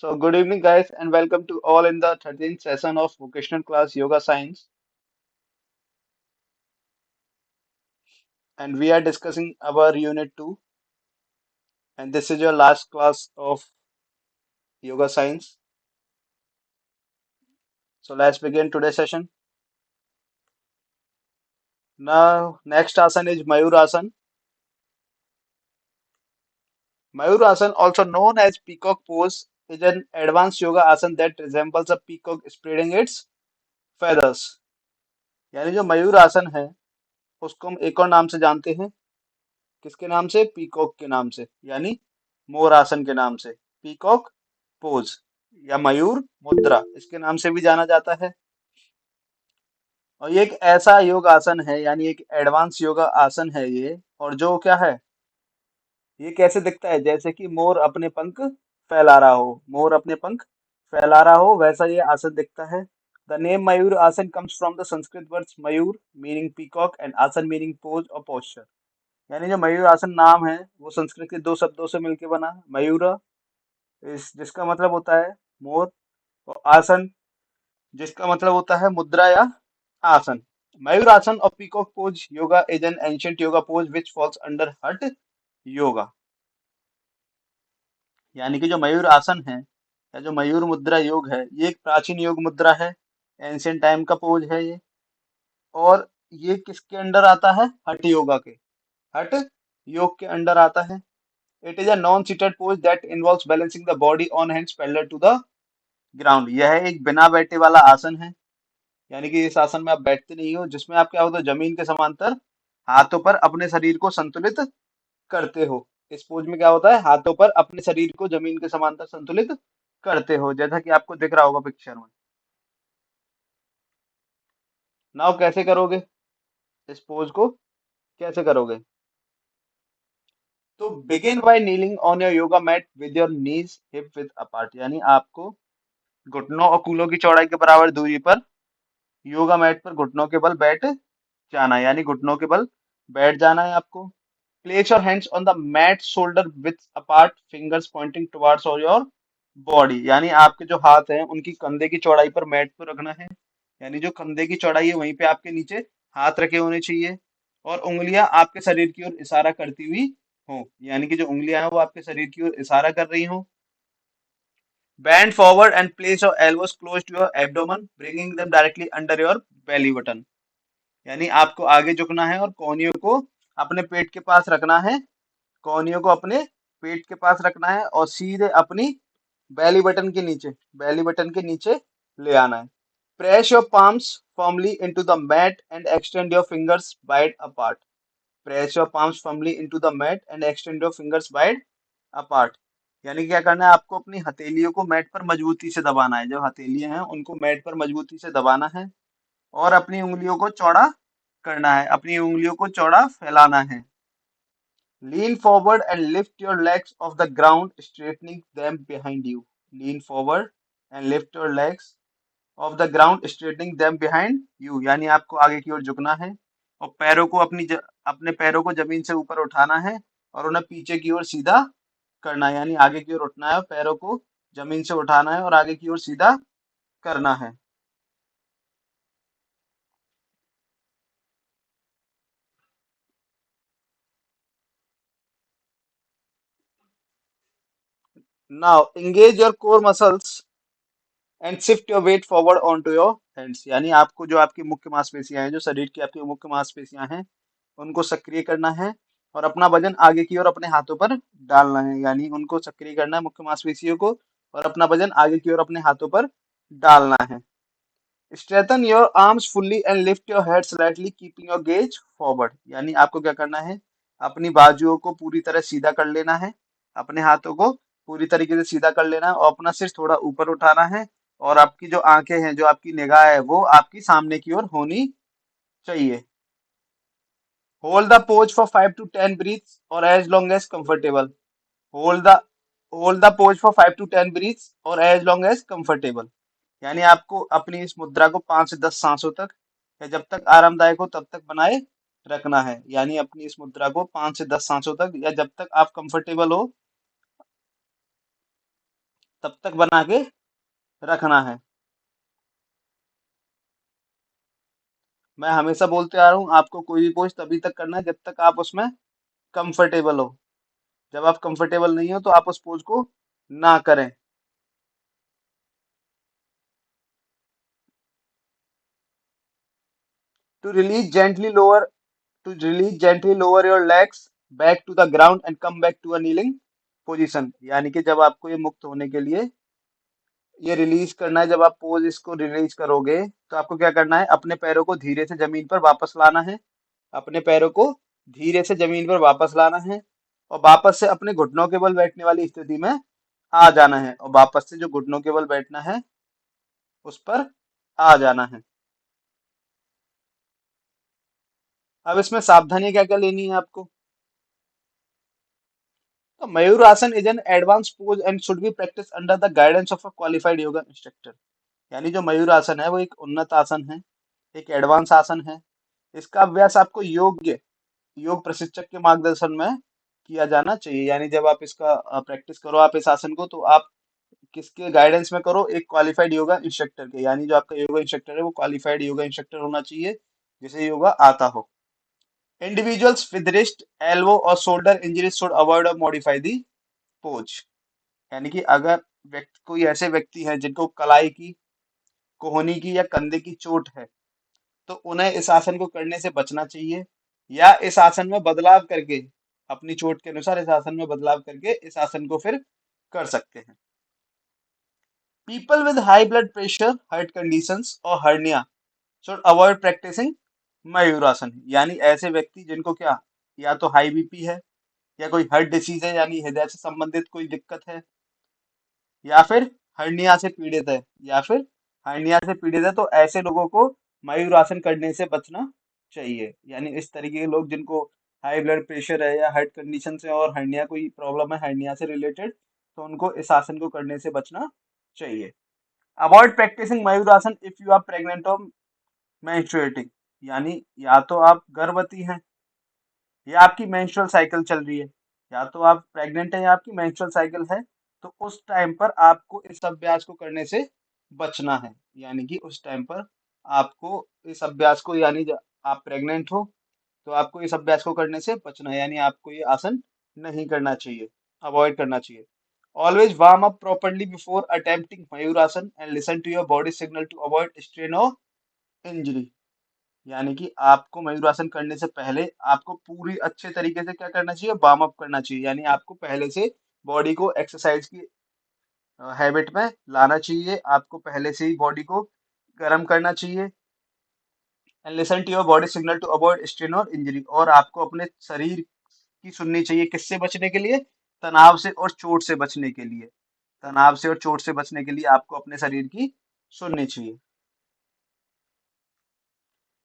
So, good evening, guys, and welcome to all in the 13th session of vocational class Yoga Science. And we are discussing our Unit 2, and this is your last class of Yoga Science. So, let's begin today's session. Now, next asana is Mayurasana. Mayurasana, also known as peacock pose, is an advanced yoga asana that resembles a peacock spreading its feathers. यानी जो मयूर आसन है उसको हम एक और नाम से जानते हैं। किसके नाम से? पीकॉक के नाम से, यानी मोर आसन के नाम से। पीकॉक पोज या मयूर मुद्रा इसके नाम से भी जाना जाता है। और ये एक ऐसा योग आसन है, यानी एक एडवांस योगा आसन है ये। और जो क्या है, ये कैसे दिखता है? जैसे कि मोर अपने पंख फैला रहा हो, मोर अपने पंख फैला रहा हो, वैसा ये आसन दिखता है। द नेम मयूर आसन comes from the Sanskrit words Mayur meaning peacock and asana meaning pose or posture. यानी जो मयूर आसन नाम है वो संस्कृत के दो शब्दों से मिलकर बना, मयूर इस जिसका मतलब होता है मोर, और आसन जिसका मतलब होता है मुद्रा या आसन। मयूर आसन और peacock pose yoga is an ancient yoga pose which falls under हठ योगा। यानी कि जो मयूर आसन है या जो मयूर मुद्रा योग है, ये एक प्राचीन योग मुद्रा है, एंशियंट टाइम का पोज है ये। और ये किसके अंडर आता है? हठ योगा के, हठ योग के अंडर आता है। It is a non seated pose that involves balancing the body on hands parallel to the ground. यह एक बिना बैठे वाला आसन है, यानी कि इस आसन में आप बैठते नहीं हो, जिसमें आप क्या होता है, जमीन के समांतर हाथों पर अपने शरीर को संतुलित करते हो। इस पोज में क्या होता है, हाथों पर अपने शरीर को जमीन के समांतर संतुलित करते हो, जैसा कि आपको दिख रहा होगा पिक्चर में। नाउ कैसे करोगे इस पोज को, कैसे करोगे? तो begin by kneeling on your yoga mat with your knees hip with apart. यानी आपको घुटनों और कूलों की चौड़ाई के बराबर दूरी पर योगा मैट पर घुटनों के बल बैठ जाना है, यानी घुटनों के बल बैठ जाना है आपको। Place your hands on the mat shoulder with apart fingers pointing towards और योर बॉडी। यानी आपके जो हाथ हैं उनकी कंधे की चौड़ाई पर मैट पर रखना है, यानी जो कंधे की चौड़ाई है वहीं पे आपके नीचे हाथ रखे होने चाहिए। और उंगलियां आपके शरीर की ओर इशारा करती हुई हो, यानी कि जो उंगलियां हैं वो आपके शरीर की ओर इशारा कर रही हो। Bend forward and place your elbows close to your abdomen, bringing them directly under your belly button। यानी आपको आगे झुकना है और कोहनियों को अपने पेट के पास रखना है, कोहनियों को अपने पेट के पास रखना है और सीधे अपनी बेली बटन के नीचे ले आना है। Press your palms firmly into the mat and extend your fingers wide apart। Press your palms firmly into the mat and extend your fingers wide apart। यानी क्या करना है, आपको अपनी हथेलियों को मैट पर मजबूती से दबाना है, जो हथेलियां हैं उनको मैट पर मजबूती से दबाना है और अपनी उंगलियों को चौड़ा करना है, अपनी उंगलियों को चौड़ा फैलाना है। Lean forward and lift your legs of the ground straightening them behind you. Lean forward and lift your legs of the ground straightening them behind you. यानी आपको आगे की ओर झुकना है और पैरों को अपने पैरों को जमीन से ऊपर उठाना है और उन्हें पीछे की ओर सीधा करना है, यानी आगे की ओर उठना है, पैरों को जमीन से उठाना है और आगे की ओर सीधा करना है। Now engage your core muscles and shift your weight forward on to your hands. यानी आपको जो आपकी मुख्य मांसपेशियां हैं, जो शरीर की आपकी मुख्य मांसपेशियां हैं, उनको सक्रिय करना है और अपना वजन आगे की ओर अपने हाथों पर डालना है। यानी उनको सक्रिय करना है मुख्य मांसपेशियों को और अपना वजन आगे की ओर अपने हाथों पर डालना है। Strengthen your arms fully and lift your head slightly keeping your gaze forward. यानी आपको क्या करना है, अपनी बाजुओं को पूरी तरह सीधा कर लेना है, अपने हाथों को पूरी तरीके से सीधा कर लेना है और अपना सिर थोड़ा ऊपर उठाना है और आपकी जो आंखें हैं, जो आपकी निगाह है, वो आपकी सामने की ओर होनी चाहिए। Hold the pose for 5 to 10 breaths or as long as comfortable. Hold the hold the pose for 5 to 10 breaths or as long as comfortable. यानी आपको अपनी इस मुद्रा को 5 से 10 सांसों तक या जब तक आरामदायक हो तब तक बनाए रखना है। यानी अपनी इस मुद्रा को 5 से 10 सांसों तक या जब तक आप कंफर्टेबल हो तब तक बना के रखना है। मैं हमेशा बोलते आ रहा हूँ, आपको कोई भी पोज तभी तक करना है जब तक आप उसमें कंफर्टेबल हो। जब आप कंफर्टेबल नहीं हो तो आप उस पोज को ना करें। To release gently lower to release gently lower your legs back to the ground and come back to a kneeling position. यानी कि जब आपको ये मुक्त होने के लिए ये रिलीज करना है, जब आप पोज इसको रिलीज करोगे तो आपको क्या करना है, अपने पैरों को धीरे से जमीन पर वापस लाना है। अपने पैरों को धीरे से जमीन पर वापस लाना है और वापस से अपने घुटनों के बल बैठने वाली स्थिति में आ जाना है, और वापस से जो घुटनों के बल बैठना है उस पर आ जाना है। अब इसमें सावधानी क्या क्या लेनी है आपको। तो मयूर आसन is an advance pose and should be practice under the guidance of a qualified yoga instructor. यानी जो मयूर आसन है वो एक उन्नत आसन है, एक एडवांस आसन है। इसका अभ्यास आपको योग्य योग प्रशिक्षक के मार्गदर्शन में किया जाना चाहिए। यानी जब आप इसका प्रैक्टिस करो, आप इस आसन को, तो आप किसके गाइडेंस में करो, एक क्वालिफाइड योगा इंस्ट्रक्टर के। यानी जो आपका योगा इंस्ट्रक्टर है वो क्वालिफाइड योगा इंस्ट्रक्टर होना चाहिए, जिसे योगा आता हो। इंडिविजुअल्स विद रिस्ट एल्बो और shoulder injuries should avoid or modify the pose. यानी कि अगर व्यक्ति, कोई ऐसे व्यक्ति हैं जिनको कलाई की, कोहनी की या कंधे की चोट है, तो उन्हें इस आसन को करने से बचना चाहिए, या इस आसन में बदलाव करके, अपनी चोट के अनुसार इस आसन में बदलाव करके इस आसन को फिर कर सकते हैं। People with high blood pressure, heart conditions और हर्निया शुड अवॉइड प्रैक्टिसिंग मयूरासन। यानी ऐसे व्यक्ति जिनको क्या, या तो हाई बीपी है, या कोई हार्ट डिसीज है यानी हृदय से संबंधित कोई दिक्कत है, या फिर हर्निया से पीड़ित है, या फिर हर्निया से पीड़ित है, तो ऐसे लोगों को मयूरासन करने से बचना चाहिए। यानी इस तरीके के लोग जिनको हाई ब्लड प्रेशर है या हार्ट कंडीशन से और हर्निया कोई प्रॉब्लम है हर्निया से रिलेटेड, तो उनको इस आसन को करने से बचना चाहिए। Avoid practising Mayurasana if you are pregnant or menstruating. यानी या तो आप गर्भवती हैं या आपकी मेंस्ट्रुअल साइकिल चल रही है, या तो आप प्रेग्नेंट हैं या आपकी मेंस्ट्रुअल साइकिल है, तो उस टाइम पर आपको इस अभ्यास को करने से बचना है। यानी कि उस टाइम पर आपको इस अभ्यास को, यानी जब आप प्रेग्नेंट हो तो आपको इस अभ्यास को करने से बचना है, यानी आपको ये आसन नहीं करना चाहिए, अवॉइड करना चाहिए। Always warm up properly before attempting Mayurasana and listen to your body signal to avoid strain or injury. यानी कि आपको मयूरासन करने से पहले आपको पूरी अच्छे तरीके से क्या करना चाहिए, वार्म अप करना चाहिए। यानी आपको पहले से बॉडी को एक्सरसाइज की हैबिट में लाना चाहिए, आपको पहले से ही बॉडी को गर्म करना चाहिए। And listen to your body signal to avoid strain or injury. और आपको अपने शरीर की सुननी चाहिए, किससे बचने के लिए, तनाव से और चोट से बचने के लिए। तनाव से और चोट से बचने के लिए आपको अपने शरीर की सुननी चाहिए।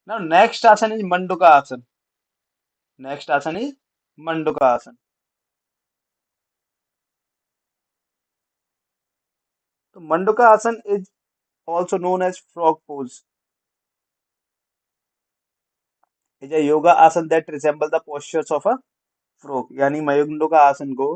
नाउ नेक्स्ट आसन इज मंडूका आसन। नेक्स्ट आसन इज मंडूका आसन। तो मंडूका आसन is also known as frog pose, is a yoga आसन that resemble the postures of a frog। यानी मंडूका आसन को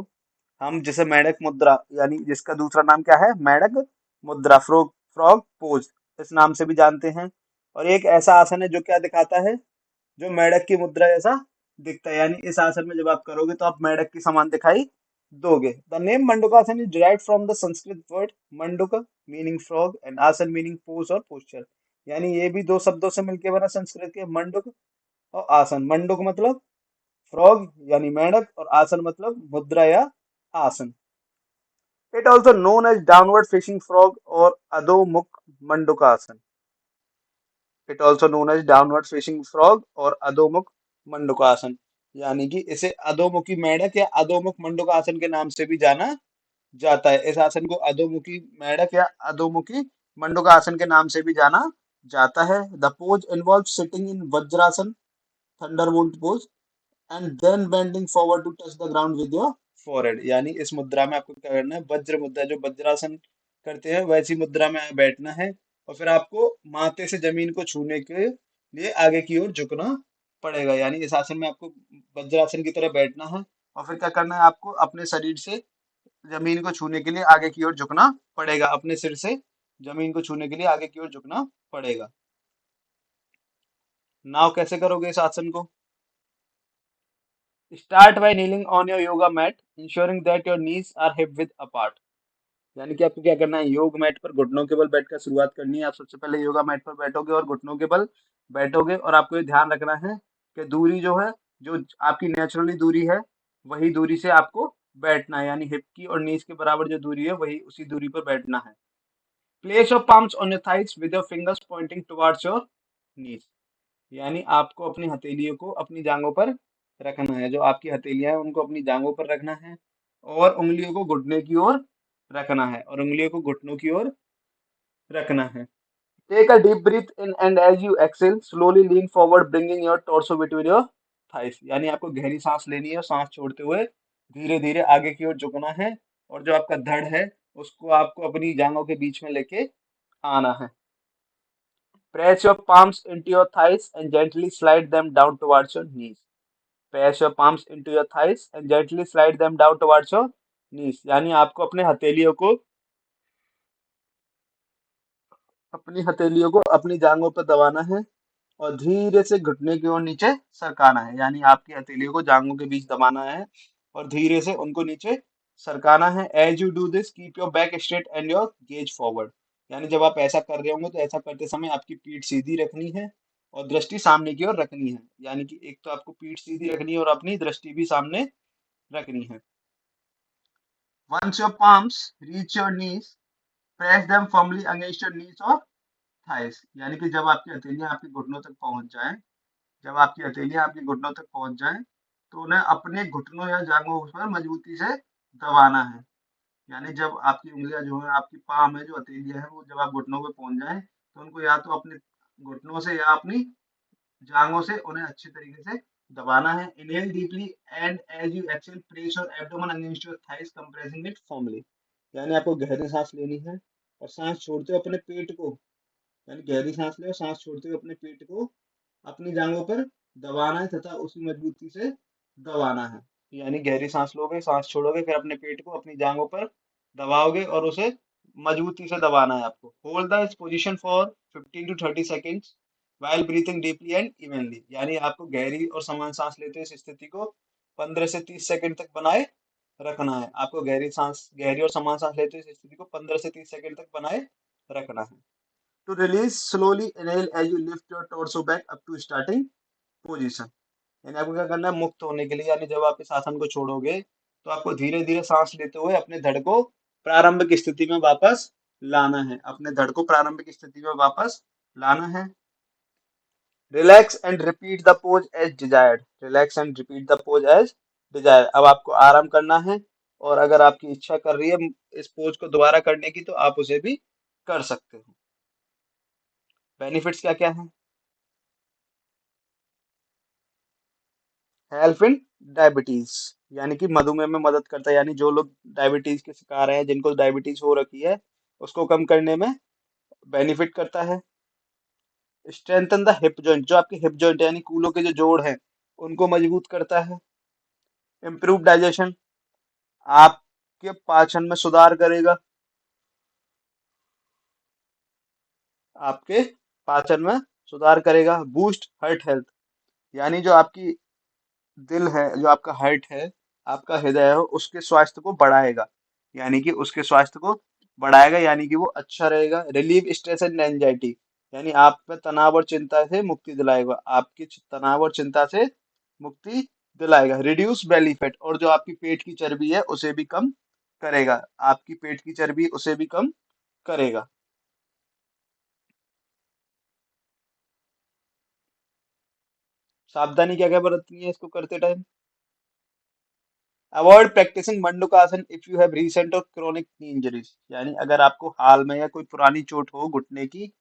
हम जिसे मेढक मुद्रा, यानी जिसका दूसरा नाम क्या है, मेढक मुद्रा, फ्रॉग फ्रॉग पोज, इस नाम से भी जानते हैं। और एक ऐसा आसन है जो क्या दिखाता है, जो मेढक की मुद्रा जैसा दिखता है। यानी इस आसन में जब आप करोगे तो आप मेढक की समान दिखाई दोगे। The name mandukasana is derived from the Sanskrit word manduka meaning frog and asana meaning pose or posture. यानी ये भी दो शब्दों से मिलकर बना संस्कृत के, मंडूक और आसन। मंडूक मतलब फ्रॉग यानी मेंढक, और आसन मतलब मुद्रा या आसन। It also known as downward fishing frog or adhomukha mandukasana. It also known as downward fishing frog or adhomukha मंडूकासन। यानी कि इसे अधोमुखी मेंढक या अधोमुख मंडूकासन के नाम से भी जाना जाता है। इस आसन को अधोमुखी मेंढक या अधोमुखी मंडूकासन के नाम से भी जाना जाता है। The pose involve sitting in Vajrasana, thunderbolt pose, and then bending forward to touch the ground with your forehead. यानी इस मुद्रा में आपको क्या करना है, वज्र मुद्रा, जो वज्रासन करते हैं वैसी मुद्रा में बैठना है, और फिर आपको माथे से जमीन को छूने के लिए आगे की ओर झुकना पड़ेगा। यानी इस आसन में आपको वज्रासन की तरह बैठना है, और फिर क्या करना है, आपको अपने शरीर से जमीन को छूने के लिए आगे की ओर झुकना पड़ेगा, अपने सिर से जमीन को छूने के लिए आगे की ओर झुकना पड़ेगा। नाउ कैसे करोगे इस आसन को? Start by kneeling on your yoga mat ensuring that your knees are hip with apart. यानी कि आपको क्या करना है, योग मैट पर घुटनों के बल बैठकर शुरुआत करनी है। आप सबसे पहले योगा मैट पर बैठोगे और घुटनों के बल बैठोगे, और आपको ये ध्यान रखना है कि दूरी जो है, जो आपकी नेचुरली दूरी है, वही दूरी से आपको बैठना है। यानी हिप की और नीज के बराबर जो दूरी है, वही उसी दूरी पर बैठना है। Place your palms on your thighs with your fingers pointing towards your knees। यानी आपको अपनी हथेलियों को अपनी जांघों पर रखना है। जो आपकी हथेलियां हैं उनको अपनी जांघों पर रखना है, और उंगलियों को घुटने की ओर रखना है, और उंगलियों को घुटनों की ओर रखना है। Take a deep breath in and as you exhale slowly lean forward bringing your torso between your thighs. यानी आपको गहरी सांस लेनी है, और सांस छोड़ते हुए धीरे धीरे आगे की ओर झुकना है, और जो आपका धड़ है उसको आपको अपनी जांघों के बीच में लेके आना है। Press your palms into your thighs and gently slide them down towards your knees. Press your palms into your thighs and gently slide them down towards your knees। यानी आपको अपनी हथेलियों को अपनी जांघों पर दबाना है, और धीरे से घुटने की ओर नीचे सरकाना है। यानी आपकी हथेलियों को जांघों के बीच दबाना है, और धीरे से उनको नीचे सरकाना है। As you do this keep your back straight and your gaze forward. यानी जब आप ऐसा कर रहे होंगे तो ऐसा करते समय आपकी पीठ सीधी रखनी है, और दृष्टि सामने की ओर रखनी है। यानी कि एक तो आपको पीठ सीधी रखनी है और अपनी दृष्टि भी सामने रखनी है। Once your palms reach your knees, press them firmly against your knees or thighs। यानी कि जब आपकी हथेलियां आपके घुटनों तक पहुंच जाएं, जब आपकी हथेलियां आपके घुटनों तक पहुंच जाएं, तो उन्हें अपने घुटनों या जांघों पर मजबूती से दबाना है। यानी जब आपकी उंगलियां जो है, आपकी पाम है, जो हथेलियां हैं, वो जब आप घुटनों पे पहुंच जाएं, तो उनको या तो अपने घुटनों से या अपनी जांघों से उन्हें अच्छी तरीके से दबाना है। Inhale deeply and as you exhale place your abdomen against your thighs compressing it firmly. यानी आपको गहरी सांस लेनी है, और सांस छोड़ते हुए अपने पेट को, यानी गहरी सांस ले और सांस छोड़ते हुए अपने पेट को अपनी जांघों पर दबाना है, तथा उसी मजबूती से दबाना है। यानी गहरी सांस लोगे, सांस छोड़ोगे, फिर अपने पेट को अपनी जांघों पर दबाओगे, और उसे मजबूती से दबाना है आपको। Hold the position for 15 to 30 seconds while breathing deeply and evenly। यानी आपको गहरी और समान सांस लेते हुए इस स्थिति को 15 से 30 सेकंड तक बनाए रखना है। आपको गहरी और समान सांस लेते हुए इस स्थिति को 15 से 30 सेकंड तक बनाए रखना है। To release slowly inhale as you lift your torso back up to starting position। यानी आपको क्या करना है, मुक्त होने के लिए, यानी जब आप इस आसन को छोड़ोगे तो आपको धीरे धीरे सांस लेते हुए अपने धड़ को प्रारंभिक स्थिति में वापस लाना है। अपने धड़ को प्रारंभिक स्थिति में वापस लाना है। Relax and repeat the pose as desired. Relax and repeat the pose as desired. अब आपको आराम करना है, और अगर आपकी इच्छा कर रही है इस पोज को दोबारा करने की, तो आप उसे भी कर सकते हो। बेनिफिट्स क्या क्या हैं? हेल्प इन डायबिटीज, यानी कि मधुमेह में मदद करता है। यानी जो लोग डायबिटीज के शिकार हैं, जिनको डायबिटीज हो रखी है, उसको कम करने में बेनिफिट करता है। स्ट्रेंथन द हिप जॉइंट, जो आपके हिप जॉइंट यानी कूलों के जो जोड़ हैं, उनको मजबूत करता है। इम्प्रूव डाइजेशन, आपके पाचन में सुधार करेगा। आपके पाचन में सुधार करेगा। बूस्ट हार्ट हेल्थ, यानी जो आपकी दिल है, जो आपका हार्ट है, आपका हृदय है, उसके स्वास्थ्य को बढ़ाएगा। यानी कि उसके स्वास्थ्य को बढ़ाएगा, यानी कि वो अच्छा रहेगा। रिलीव स्ट्रेस एंड एंजाइटी, यानी आप पे तनाव और चिंता से मुक्ति दिलाएगा। आपकी तनाव और चिंता से मुक्ति दिलाएगा। रिड्यूस बेली फैट, और जो आपकी पेट की चर्बी है उसे भी कम करेगा। आपकी पेट की चर्बी उसे भी कम करेगा। सावधानी क्या क्या बरतनी है इसको करते time? Avoid practicing Mandukasana if you have recent or chronic injuries. यानी अगर आपको हाल में या कोई पुरानी चोट हो घुटने की,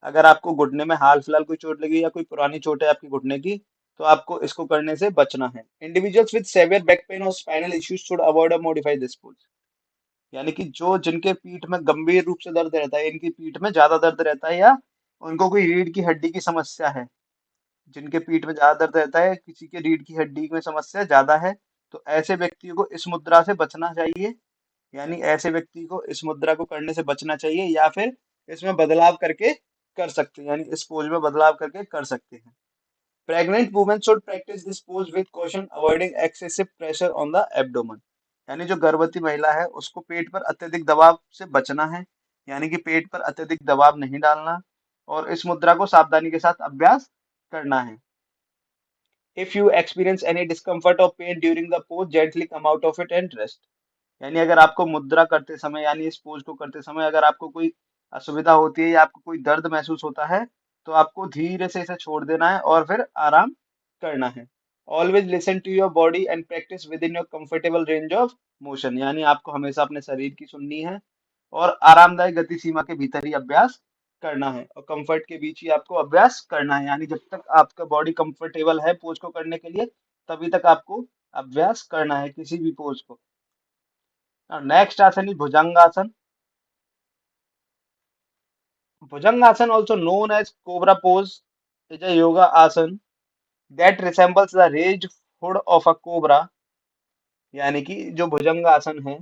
अगर आपको घुटने में हाल फिलहाल कोई चोट लगी या कोई पुरानी चोट है आपकी घुटने की, तो आपको इसको करने से बचना है। Individuals with severe back pain or spinal issues should avoid or modify this pose. यानी कि जो जिनके पीठ में गंभीर रूप से दर्द रहता है, इनकी पीठ में ज्यादा दर्द रहता है, या उनको कोई रीढ़ की हड्डी की समस्या है, जिनके पीठ में ज्यादा दर्द रहता है, किसी के रीढ़ की हड्डी में समस्या ज्यादा है, तो ऐसे व्यक्तियों को इस मुद्रा से बचना चाहिए। यानी ऐसे व्यक्ति को इस मुद्रा को करने से बचना चाहिए या फिर इसमें बदलाव करके कर सकते हैं, यानी इस पोज में बदलाव करके कर सकते हैं। Pregnant women should practice this pose with caution avoiding excessive pressure on the abdomen. यानी जो गर्भवती महिला है उसको पेट पर अत्यधिक दबाव से बचना है, यानी कि पेट पर अत्यधिक दबाव नहीं डालना, और इस मुद्रा को सावधानी के साथ अभ्यास करना है। If you experience any discomfort or pain during the pose gently come out of it and rest. यानी अगर आपको मुद्रा करते समय यानी इस पोज को करते समय अगर आपको कोई असुविधा होती है या आपको कोई दर्द महसूस होता है, तो आपको धीरे से इसे छोड़ देना है और फिर आराम करना है। Always listen to your body and practice within your comfortable range of motion. यानी आपको हमेशा अपने शरीर की सुननी है और आरामदायक गति सीमा के भीतर ही अभ्यास करना है और कंफर्ट के बीच ही आपको अभ्यास करना है। यानी जब तक आपका बॉडी कंफर्टेबल है पोज को करने के लिए, तभी तक आपको अभ्यास करना है किसी भी पोज को। नेक्स्ट आसन is Bhujangasana. Bhujangasana, also known as Cobra pose, is a yoga asana that resembles the raised hood of a cobra। यानी कि जो भुजंग आसन है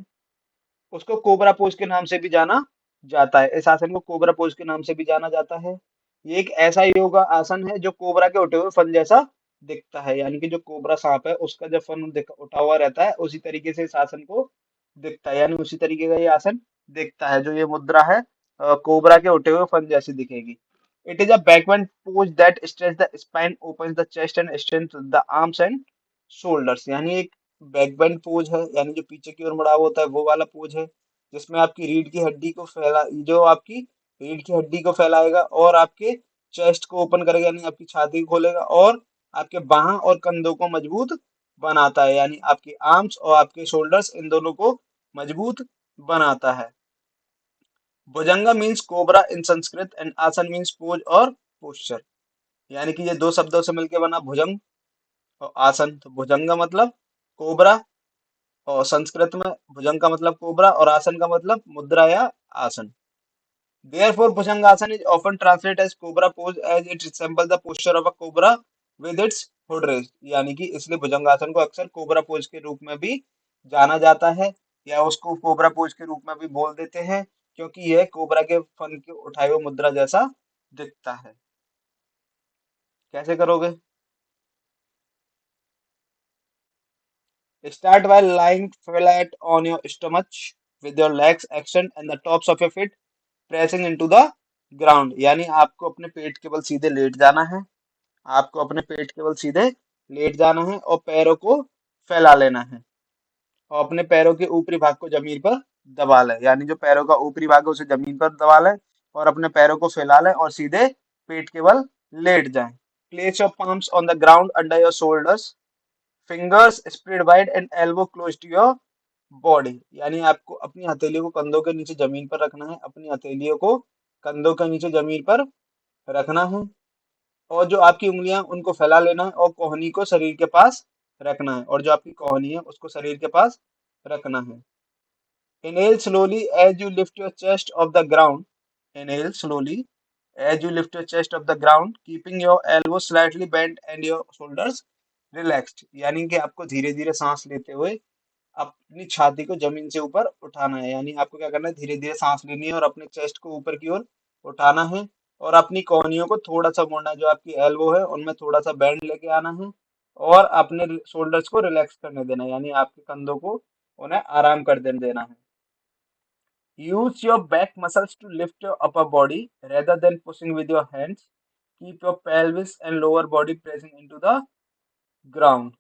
उसको कोबरा पोज के नाम से भी जाना जाता है। इस आसन को कोबरा पोज के नाम से भी जाना जाता है। ये एक ऐसा योगा आसन है जो कोबरा के उठे हुए फन जैसा दिखता है, यानी कि जो कोबरा सांप है उसका जब फन उठा हुआ रहता है उसी तरीके से इस आसन को दिखता है, यानी उसी तरीके का ये आसन दिखता है। जो ये मुद्रा है कोबरा के उठे हुए फन जैसी दिखेगी। It is a backbend pose that stretch the spine, opens the chest and strength the arms and shoulders. यानी एक बैकबेंड पोज है, यानी जो पीछे की ओर मुड़ा हुआ होता है वो वाला पोज है, जिसमें आपकी रीढ़ की हड्डी को फैला जो आपकी रीढ़ की हड्डी को फैलाएगा और आपके चेस्ट को ओपन करेगा, यानी आपकी छाती को खोलेगा और आपके बाह और कंधों को मजबूत बनाता है, यानी आपके आर्म्स और आपके शोल्डर्स इन दोनों को मजबूत बनाता है। Bhujanga means cobra in Sanskrit and आसन मीन्स पोज और पोस्चर। यानी कि ये दो शब्दों से मिलकर बना भुजंग और आसन। तो भुजंगा मतलब कोबरा और संस्कृत में भुजंग का मतलब कोबरा और आसन का मतलब मुद्रा या आसन। Therefore, Bhujangasana is often translated as cobra pose as it resembles the posture of a cobra with its hood raised। यानी कि इसलिए भुजंगासन को अक्सर कोबरा पोज के रूप में भी जाना जाता है या उसको कोबरा पोज के रूप में भी बोल देते हैं, क्योंकि यह कोबरा के फन के उठाए हुए मुद्रा जैसा दिखता है। कैसे करोगे? Start by lying flat on your stomach with your legs extended and the tops of your feet pressing into the ground। यानी आपको अपने पेट के बल सीधे लेट जाना है, आपको अपने पेट के बल सीधे लेट जाना है और पैरों को फैला लेना है और अपने पैरों के ऊपरी भाग को जमीन पर दबा लें। यानी जो पैरों का ऊपरी भाग है उसे जमीन पर दबा लें और अपने पैरों को फैला लें और सीधे पेट के बल लेट जाएं। Place your palms on the ground under your shoulders, fingers spread wide and elbow close to your body। यानी आपको अपनी हथेलियों को कंधों के नीचे जमीन पर रखना है, अपनी हथेलियों को कंधों के नीचे जमीन पर रखना है और जो आपकी उंगलियां उनको फैला लेना है और कोहनी को शरीर के पास रखना है, और जो आपकी कोहनी है उसको शरीर के पास रखना है। Inhale slowly as you lift your chest off the ground. Inhale slowly as you lift your chest off the ground, keeping your elbows slightly bent and your shoulders relaxed। यानी कि आपको धीरे धीरे सांस लेते हुए अपनी छाती को जमीन से ऊपर उठाना है। यानी आपको क्या करना है, धीरे धीरे सांस लेनी है और अपने चेस्ट को ऊपर की ओर उठाना है और अपनी कोहनियों को थोड़ा सा मोड़ना है, जो आपकी एल्बो है उनमें थोड़ा सा बैंड लेके आना है और अपने शोल्डर्स को रिलैक्स करने देना है, यानी आपके कंधों को उन्हें आराम कर देने देना है। Use your back muscles to lift your upper body rather than pushing with your hands. Keep your pelvis and lower body pressing into the ground।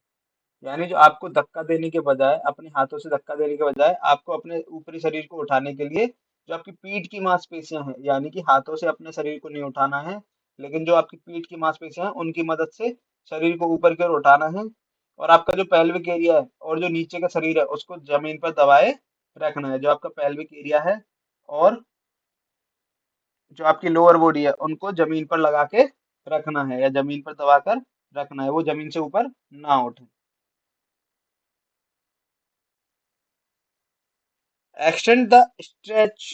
यानी जो आपको धक्का देने के बजाय, अपने हाथों से धक्का देने के बजाय आपको अपने ऊपरी शरीर को उठाने के लिए जो आपकी पीठ की मांसपेशियां हैं, यानी कि हाथों से अपने शरीर को नहीं उठाना है, लेकिन जो आपकी पीठ की मांसपेशियां हैं उनकी मदद से शरीर को ऊपर की ओर उठाना है और आपका जो पेल्विक एरिया है और जो नीचे का शरीर है उसको जमीन पर दबाए रखना है। जो आपका पेल्विक एरिया है और जो आपकी लोअर बॉडी है उनको जमीन पर लगा के रखना है या जमीन पर दबाकर रखना है, वो जमीन से ऊपर ना उठे। Extend the stretch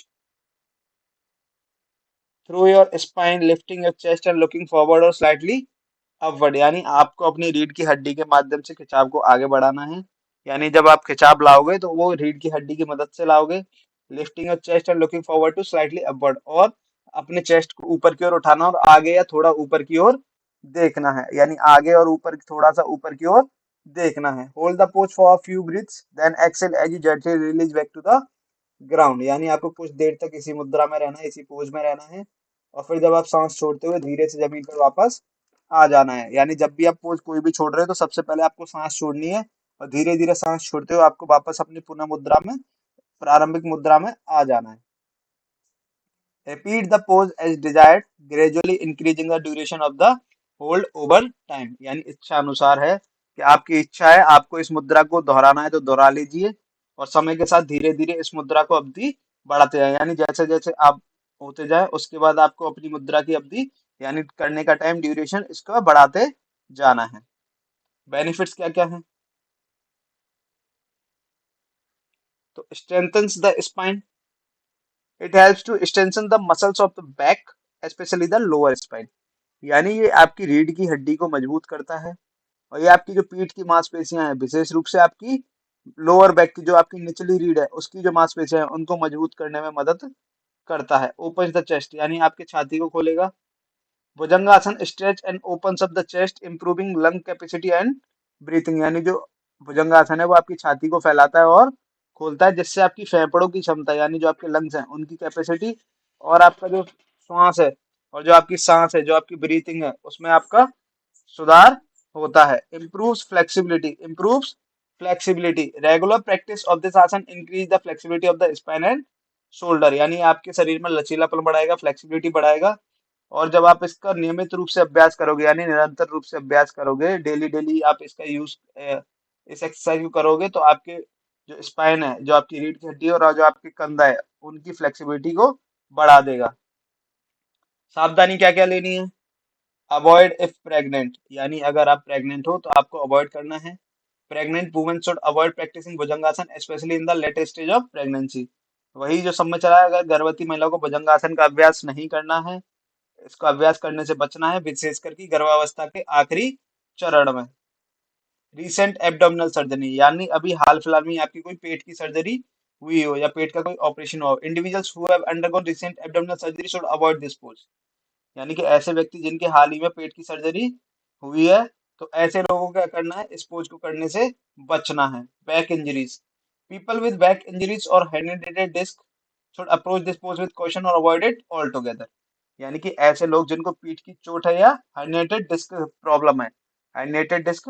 through your spine, lifting your chest and looking forward or slightly upward। यानी आपको अपनी रीढ़ की हड्डी के माध्यम से खिंचाव को आगे बढ़ाना है यानी जब आप खिंचाव लाओगे तो वो रीढ़ की हड्डी की मदद से लाओगे। Lifting your chest and looking forward to slightly upward, और अपने चेस्ट को ऊपर की ओर उठाना और आगे या थोड़ा ऊपर की ओर देखना है, यानी आगे और ऊपर, थोड़ा सा ऊपर की ओर देखना है। Hold the pose for a few breaths then exhale as you gently release back to the ground, यानी आपको कुछ देर तक इसी मुद्रा में रहना है, इसी पोज में रहना है, और फिर जब आप सांस छोड़ते हुए धीरे से जमीन पर वापस आ जाना है। यानी जब भी आप पोज कोई भी छोड़ रहे हो तो सबसे पहले आपको सांस छोड़नी है, और धीरे धीरे सांस छोड़ते हुए आपको वापस अपनी पुनः मुद्रा में, प्रारंभिक मुद्रा में आ जाना है। Repeat the pose as desired, gradually increasing the duration of the hold over time, यानी इच्छा अनुसार है कि आपकी इच्छा है आपको इस मुद्रा को दोहराना है तो दोहरा लीजिए, और समय के साथ धीरे धीरे इस मुद्रा को अवधि बढ़ाते जाए, यानी जैसे जैसे आप होते जाए उसके बाद आपको अपनी मुद्रा की अवधि, यानी करने का टाइम ड्यूरेशन, इसका बढ़ाते जाना है। बेनिफिट्स क्या क्या है? तो strengthens the spine, it helps to strengthen the muscles of the back, especially the lower spine, यानी ये आपकी रीढ़ की हड्डी को मजबूत करता है, और ये आपकी जो पीठ की मांसपेशियां हैं, विशेष रूप से आपकी लोअर बैक की जो आपकी निचली रीढ़ है उसकी जो मांसपेशियां हैं उनको मजबूत करने में मदद करता है। ओपन द चेस्ट, यानी आपकी छाती को खोलेगा। Bhujangasana stretch and opens up the chest, improving lung capacity and breathing, यानी जो भुजंगासन है वो आपकी छाती को फैलाता है और खोलता है, जिससे आपकी फेफड़ों की क्षमता, यानी जो आपके लंग्स हैं उनकी कैपेसिटी, और आपका जो श्वास है और जो आपकी सांस है, जो आपकी ब्रीथिंग है, उसमें आपका सुधार होता है। Improves flexibility, regular practice of this asana increase the flexibility of the spine and shoulder, यानी आपके शरीर में लचीलापन बढ़ाएगा, फ्लेक्सिबिलिटी बढ़ाएगा। और जब आप इसका नियमित रूप से अभ्यास करोगे, यानी निरंतर रूप से अभ्यास करोगे, डेली डेली आप इसका यूज, इस एक्सरसाइज को करोगे, तो आपके जो स्पाइन है, जो आपकी रीढ़ की हड्डी और जो आपके कंधा है, उनकी फ्लेक्सिबिलिटी को बढ़ा देगा। सावधानी क्या क्या लेनी है? अवॉइड इफ प्रेग्नेंट, यानी अगर आप प्रेग्नेंट हो तो आपको अवॉइड करना है। Pregnant women should avoid practicing Bhujangasana especially in the latest stage of pregnancy, वही जो सब में चला है, अगर गर्भवती महिला को भुजंगासन का अभ्यास नहीं करना है, इसका अभ्यास करने से बचना है, विशेषकर की गर्भावस्था के आखिरी चरण में। रिसेंट एब्डोमिनल सर्जरी, यानी अभी हाल फिलहाल में आपकी कोई पेट की सर्जरी हुई हो या पेट का कोई ऑपरेशन हो, individuals who have undergone recent abdominal surgery should avoid this pose, यानी कि ऐसे व्यक्ति जिनके हाल ही में पेट की सर्जरी हुई है, तो ऐसे लोगों को क्या करना है, इस पोज को करने से बचना है। Back injuries, people with back injuries or hereditary disc should approach this pose with caution or avoid it altogether, यानी कि ऐसे लोग जिनको पीठ की चोट है या हर्निएटेड डिस्क प्रॉब्लम है, हर्निएटेड डिस्क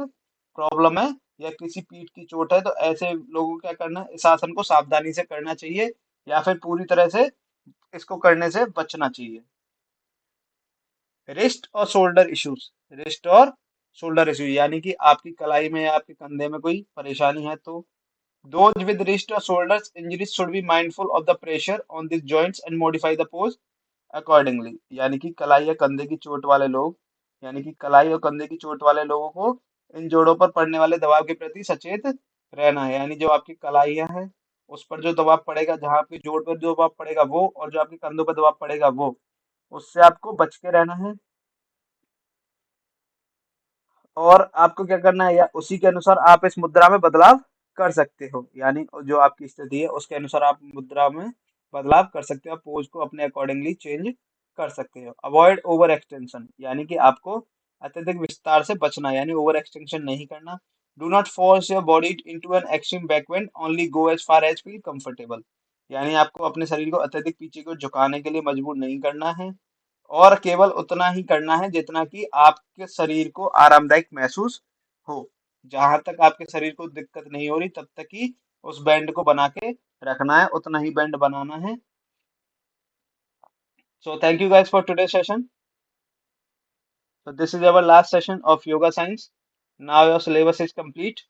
प्रॉब्लम है या किसी पीठ की चोट है, तो ऐसे लोगों को क्या करना है, इस आसन को सावधानी से करना चाहिए, या फिर पूरी तरह से इसको करने से बचना चाहिए। रिस्ट और शोल्डर इश्यूज, रिस्ट और शोल्डर इश्यूज, यानी कि आपकी कलाई में या आपके कंधे में कोई परेशानी है, तो those with wrist or shoulders injuries should be mindful of the pressure on these joints and modify the pose accordingly, यानी कि कलाई या कंधे की चोट वाले लोग, यानी कि कलाई और कंधे की चोट वाले लोगों को इन जोड़ों पर पड़ने वाले दबाव के प्रति सचेत रहना है, यानी जो आपकी कलाइयां हैं उस पर जो दबाव पड़ेगा, जहाँ आपकी जोड़ पर जो दबाव पड़ेगा वो, और जो आपके कंधों पर दबाव पड़ेगा वो, उससे आपको बच के रहना है। और आपको क्या करना है, या उसी के अनुसार आप इस मुद्रा में बदलाव कर सकते हो, यानी जो आपकी स्थिति है उसके अनुसार आप मुद्रा में बदलाव कर सकते हो, पोज को अपने अकॉर्डिंगली चेंज कर सकते हो। अवॉइड ओवर एक्सटेंशन, यानी कि आपको अत्यधिक विस्तार से बचना है, यानी ओवर एक्सटेंशन नहीं करना। Do not force your body into an extreme backbend, only go as far as feel comfortable, यानी आपको अपने शरीर को अत्यधिक पीछे को झुकाने के लिए मजबूर नहीं करना है, और केवल उतना ही करना है जितना कि आपके शरीर को आरामदायक महसूस हो। जहां तक आपके शरीर को दिक्कत नहीं हो रही तब तक ही उस बैंड को बना के रखना है, उतना ही बैंड बनाना है। So thank you guys for today session. So this is our last session of yoga science. Now your syllabus is complete.